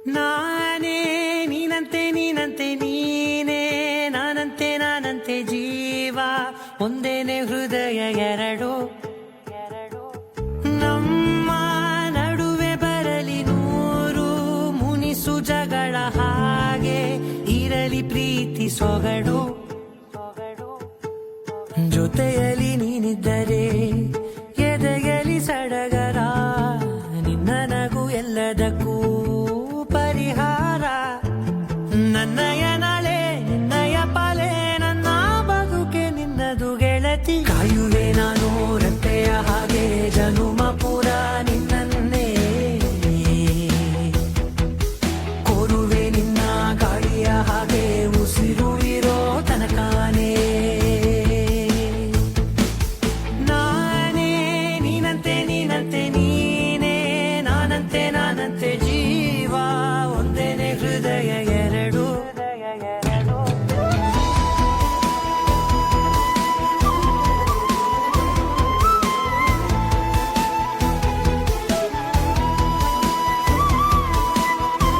ನಾನೇ ನೀನಂತೆ ನೀನಂತೆ ನೀನೇ ನಾನಂತೆ ನಾನಂತೆ ಜೀವ ಒಂದೇನೆ ಹೃದಯ ಎರಡು ನಮ್ಮ ನಡುವೆ ಬರಲಿ ನೂರು ಮುನಿಸು ಜಗಳ ಹಾಗೆ ಇರಲಿ ಪ್ರೀತಿ ಸೊಗಡು ಜೊತೆಯಲ್ಲಿ